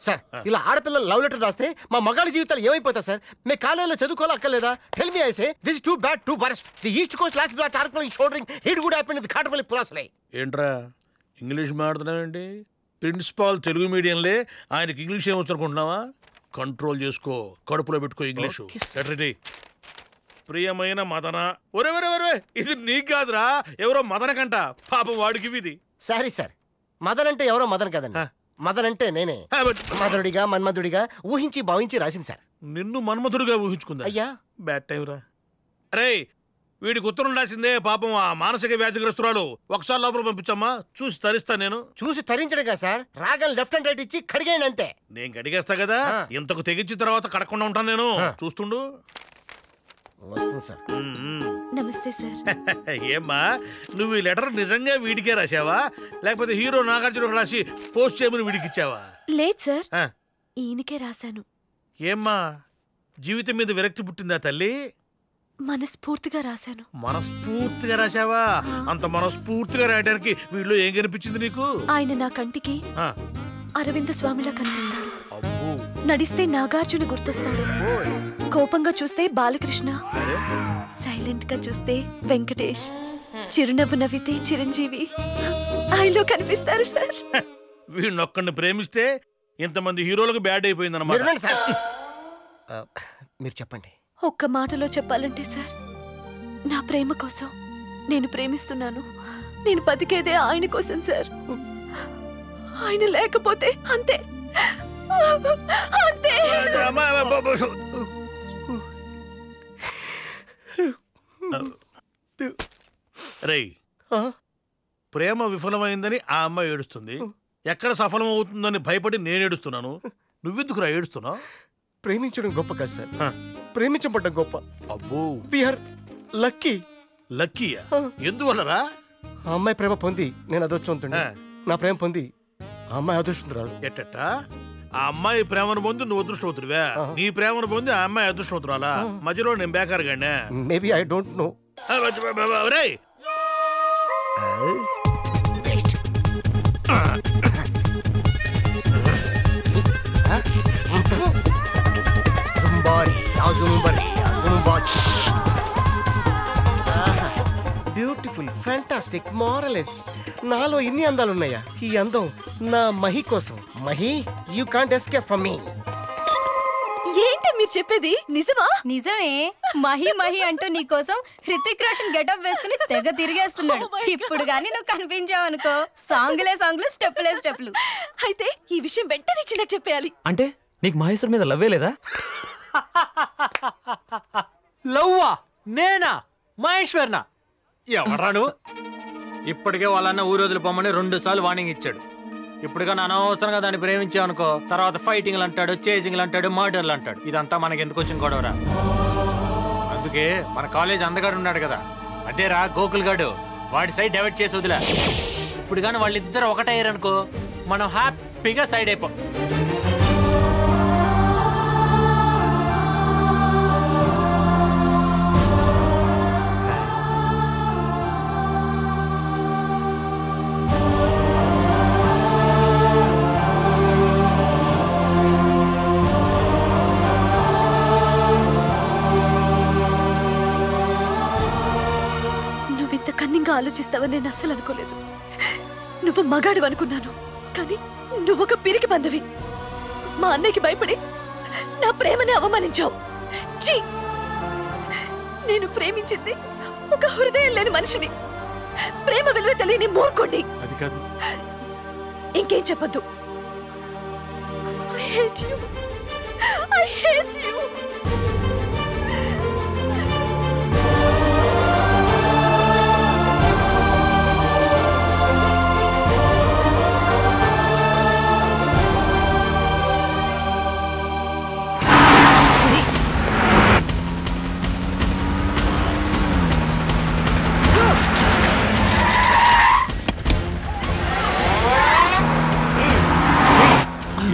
Sir ఇలా ఆడపిల్లలు love letter రాస్తే మా మగాళ్ళ జీవితాలు ఏమైపోతాయి సార్? మీ కాలేజీలో చదువుకోవాలి అక్కర్లేదా? Tell me I say this too bad too worst. The east coast last black ఆర్క్లోయింగ్ shouldering hit good happen with కాటవల్లి పులాసలే. ఏంట్రా ఇంగ్లీష్ మాట్లాడుతున్నావేంటి? ప్రిన్సిపాల్ తెలుగు మీడియంలే, ఆయనకి ఇంగ్లీష్ ఏమొచ్చు అనుకుంటున్నావా? కంట్రోల్ చేసుకో, కడుపులో పెట్టుకో ఇంగ్లీషు. ప్రియమైన మదన. ఒరే ఒరే ఒరే, ఇది నీకు కాదురా, ఎవరో మదన కంట. పాపం వాడికి ఇది. సారీ సార్, మదన్ అంటే ఎవరో మదన్ కదండి, మదన్ అంటే నేనే. మదనుడిగా మన్మధుడిగా ఊహించి భావించి రాసింది సార్. నిన్ను మన్మధుడిగా ఊహించుకుందా? అయ్యా బ్యాడ్ టైం రా. అరే వీడికి ఉత్తరం రాసిందే పాపం ఆ మానసిక వ్యాధిగ్రస్తురాలు. ఒకసారి లోపల పంపించమ్మా, చూసి తరిస్తా నేను. చూసి తరించడుగా సార్, రాగం లెఫ్ట్ అండ్ రైట్ ఇచ్చి కడిగేయండి అంతే. నేను కడిగేస్తా కదా, ఇంతకు తెగించిన తర్వాత కడకుండా ఉంటాను నేను. చూస్తుండు. నమస్తే సార్. ఏమ్మా నువ్వు ఈ లెటర్ నిజంగా వీడికే రాసావా, లేకపోతే హీరో నాగార్జున రాసి పోస్ట్ చేయమని వీడికి ఇచ్చావా? లేదు సార్, ఈయనకే రాశాను. ఏమ్మా జీవితం మీద విరక్తి పుట్టిందా తల్లి? మనస్ఫూర్తిగా రాశాను. మనస్ఫూర్తిగా రాశావా? అంత మనస్ఫూర్తిగా రాయడానికి వీళ్ళు ఏం కనిపించింది నీకు? ఆయన నా కంటికి అరవింద స్వామిలా కనిపిస్తాడు. నడిస్తే నాగార్జున గుర్తొస్తాడు. కోపంగా చూస్తే బాలకృష్ణ, సైలెంట్ గా చూస్తే వెంకటేష్, చిరునవ్వు నవ్వితే చిరంజీవి ఆయనలో కనిపిస్తారు సార్. వీళ్ళొక్కడిని ప్రేమిస్తే ఇంతమంది హీరోలకు బ్యాడ్ అయిపోయిందన్నమాట. మీరు చెప్పండి. ఒక్క మాటలో చెప్పాలంటే సార్, నా ప్రేమ కోసం నేను ప్రేమిస్తున్నాను. నేను బతికేదే ఆయన కోసం సార్. ఆయన లేకపోతే అంతే అంతే. రేయ్, ప్రేమ విఫలమైందని ఆ అమ్మాయి ఏడుస్తుంది, ఎక్కడ సఫలం అవుతుందని భయపడి నేను ఏడుస్తున్నాను. నువ్వెందుకురా ఏడుస్తున్నావు? ప్రేమించడం గొప్ప కాదు సార్, ప్రేమించబడ్డం గొప్ప. అబ్బో, వీఆర్ లక్కీ. లక్కీయా? ఎందువల్లరా? ఆ అమ్మాయి ప్రేమ పొంది నేను అదృష్టవంతుడిని, నా ప్రేమ పొంది ఆ అమ్మాయి అదృష్టవంతురాలు. ఎట్టా? ఆ అమ్మాయి ప్రేమను పొంది నువ్వు అదృష్టవంతుడివా, నీ ప్రేమను పొంది ఆ అమ్మాయి అదృష్టవంతురాలా? మధ్యలో నేను బేకార్ గానే. Maybe I don't know. Beautiful, fantastic, marvellous. నాలో ఇన్ని అందాలున్నాయా? ఈ అందం నా మహి కోసం. Mahi, you can't escape from మీ. ఏంటి మీరు చెప్పేది? నిజమా? నిజమే. మహి మహి అంటూ నీకోసం హృతిక్ రోషన్ గెటప్ వేసుకుని తెగ తిరిగేస్తున్నాడు. ఇప్పుడు గానీ నువ్వు కనిపించావనుకో, సాంగులే సాంగులు, స్టెప్పులే స్టెప్లు. అయితే ఈ విషయం వెంటనే చిన్న చెప్పేయాలి. అంటే నీకు మహేశ్వర్ మీద లవ్వే లేదా? లవ్వా? నేనా? మహేశ్వర్నా? ఎవరాను? ఇప్పటికే వాళ్ళన్న ఊరు వదిలిపోమని 2 సార్లు వార్నింగ్ ఇచ్చాడు. ఇప్పుడుగా అనవసరంగా దాన్ని ప్రేమించావనుకో, తర్వాత ఫైటింగ్లు అంటాడు, చేజింగ్లు అంటాడు, మర్డర్లు అంటాడు. ఇదంతా మనకి ఎందుకు వచ్చిన గొడవరా? అందుకే మన కాలేజ్ అందగాడు ఉన్నాడు కదా, అదేరా గోకుల్ గాడు, వాడి సైడ్ డైవర్ట్ చేసి వదిలే. ఇప్పుడు కానీ వాళ్ళిద్దరు ఒకటయ్యారనుకో, మనం హ్యాపీగా సైడ్ అయిపో. ఆలోచిస్తావని నేను అస్సలు అనుకోలేదు. నువ్వు మగాడు అనుకున్నాను, కానీ నువ్వొక పిరికి బందవి. మా అన్నయ్యకి భయపడి నా ప్రేమని అవమానించావు. నేను ప్రేమించింది ఒక హృదయం లేని మనిషిని, ప్రేమ విలువ తెలియని మూర్ఖుణ్ణి. అది కాదు. ఇంకేం చెప్పొద్దు. I hate you. I hate you.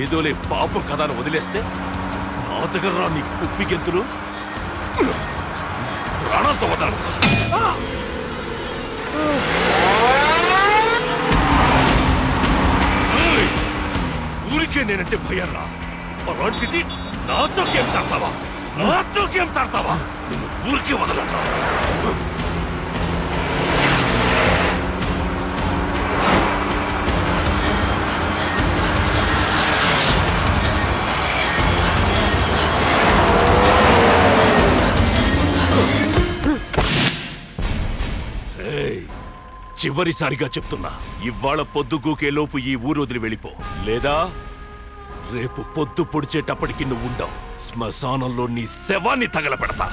ఏదోలే పాపం కథను వదిలేస్తే నా దగ్గర నీ కుప్పి గెంతులు ప్రాణాలతో వదలను. ఊరికే నేనంటే భయరా అలాంటిది నాతో గేమ్స్ ఆడతావా నిన్ను ఊరికే వదలరా చివరిసారిగా చెప్తున్నా ఇవాళ పొద్దుగూకే లోపు ఈ ఊరు వదిలి వెళ్ళిపో లేదా రేపు పొద్దు పొడిచేటప్పటికి నువ్వు ఉండవు శ్మశానంలో నీ శవాన్ని తగలపెడతా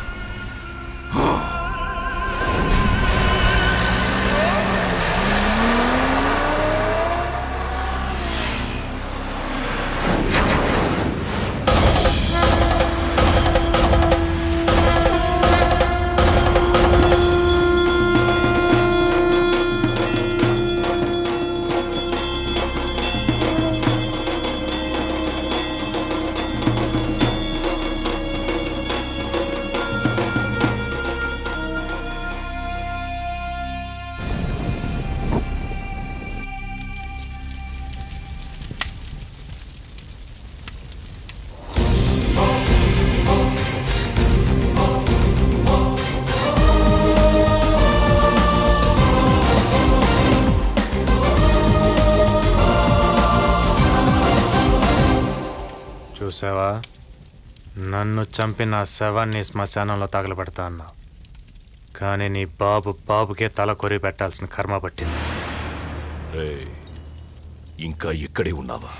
చూసావా నన్ను చంపి నా శవాన్ని శ్మశానంలో తగలబెడతా అన్నా కానీ నీ బాబుకే తల కొరి పెట్టాల్సిన కర్మ పట్టింది ఇంకా ఇక్కడే ఉన్నావా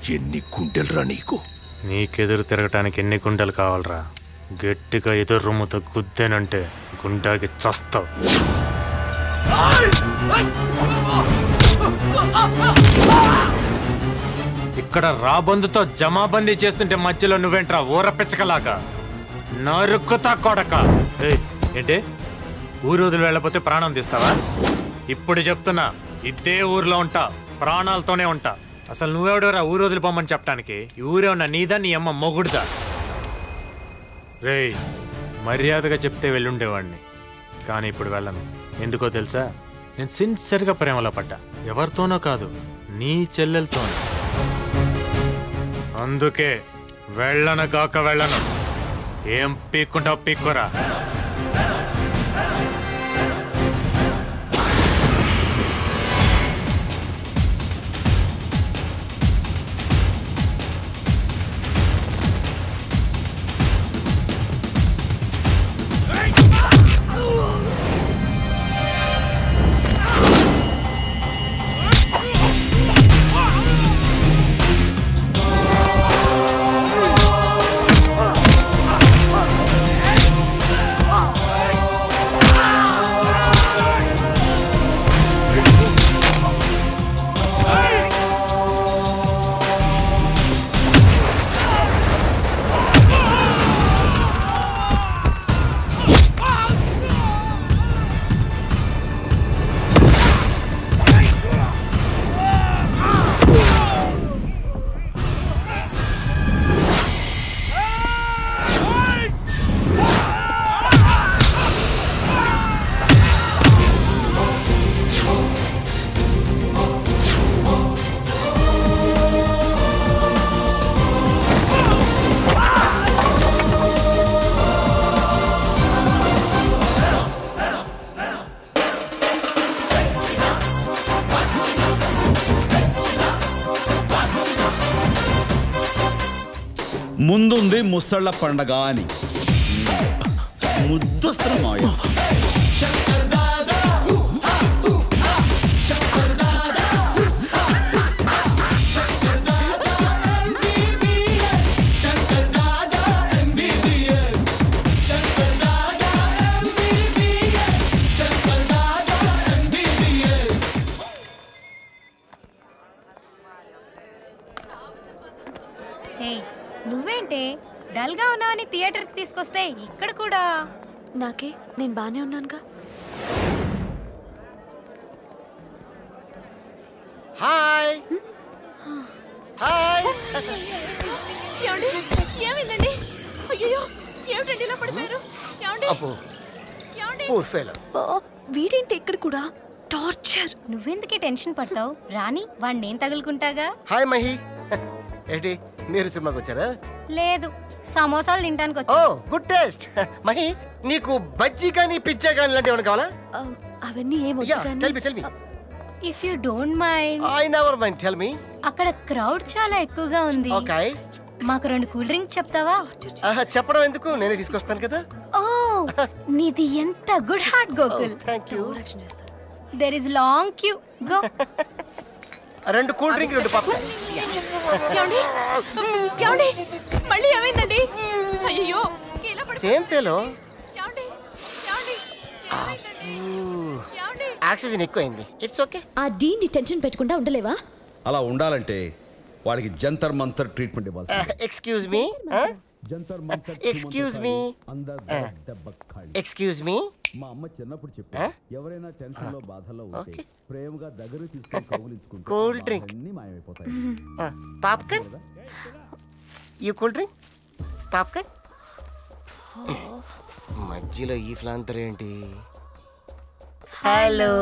ఎన్ని గుండెలరా నీకెదురు తిరగటానికి ఎన్ని గుండెలు కావాలరా గట్టిగా ఎదురు రొమ్ముతో గుద్దేనంటే గుండాకి చస్తావు ఇక్కడ రాబందుతో జమాబందీ చేస్తుంటే మధ్యలో నువ్వేంట్రా ఊరపెచ్చకలాగా నరుక్కుతా కొడక ఏంటి ఊరు వదిలి వెళ్ళకపోతే ప్రాణం తీస్తావా ఇప్పుడు చెప్తున్నా ఇదే ఊర్లో ఉంటా ప్రాణాలతోనే ఉంటా అసలు నువ్వెవడోరా ఊరు వదిలిపోమని చెప్పడానికి ఈ ఊరే ఉన్నా నీదా నీ అమ్మ మొగుడుదా రేయ్ మర్యాదగా చెప్తే వెళ్ళుండేవాడిని కానీ ఇప్పుడు వెళ్ళను ఎందుకో తెలుసా నేను సిన్సియర్గా ప్రేమలో పడ్డా ఎవరితోనో కాదు నీ చెల్లెలతోనే అందుకే వెళ్ళను కాక వెళ్ళను ఏం పీక్కుంటావు పీక్కురా ముందుంది ముసళ్ళ పండగ అని ముద్దొస్తున్న మాయ నువ్వేంటే డల్ గా ఉన్నావని థియేటర్ కి తీసుకొస్తే ఇక్కడ కూడా నాకే నేను బానే ఉన్నానుగా హాయ్ హాయ్ ఏమైందండి అయ్యో ఏమిటండి ఇలా పడిపోయారు అబ్బో పూర్ ఫెలో వీడేంటి ఇక్కడ కూడా టార్చర్ నువ్వెందుకే టెన్షన్ పడతావు రాని వాడిని నేను తగులుకుంటాగా హాయ్ మహి ఏంటి మీరు సినిమాకి వచ్చారా? లేదు, సమోసాలు తినడానికి ఓ వచ్చా. Good taste. మహి నీకు బజ్జీ కానీ పిజ్జా కానీ లాంటివి ఏమైనా కావాలా? అవన్నీ ఏమో yeah tell me if you don't mind. I never mind, tell me. అక్కడ క్రౌడ్ చాలా ఎక్కువగా ఉంది. ఓకే, మాకు 2 కూల్ డ్రింక్ చెప్తావా? చెప్పడం ఎందుకు, నేనే తీసుకొస్తాను కదా. ఓ నీది ఎంత good heart Gokul. Thank you. There is long queue. Go. 2 cool drink 2 popcorn. మళ్ళీ ఏమైందండి? అయ్యో సేమ్ ఫెలో. ఆక్సిజన్ ఎక్కువైంది. It's okay. ఆ డీన్ టెన్షన్ పెట్టకుండా ఉండలేవా? అలా ఉండాలంటే వాడికి జంతర్ మంతర్ ట్రీట్మెంట్ ఇవ్వాలి. ఎక్స్క్యూజ్ మీ, జంతర్ మంతర్ ఎక్స్క్యూజ్ మీ, ఎక్స్క్యూజ్ మీ. మా అమ్మ చిన్నప్పుడు చెప్పా, ఎవరైనా టెన్షన్ లో బాధల్లో ఉంటే ప్రేమగా దగ్గర తీసుకొని కౌగిలించుకుంటే కూల్ డ్రింక్ అన్ని మాయమైపోతాయి. పాప్కార్న్. ఈ కూల్ డ్రింక్ పాప్కార్న్. మధ్యలో ఈ ఫ్లాంతర్ ఏంటి? హలో.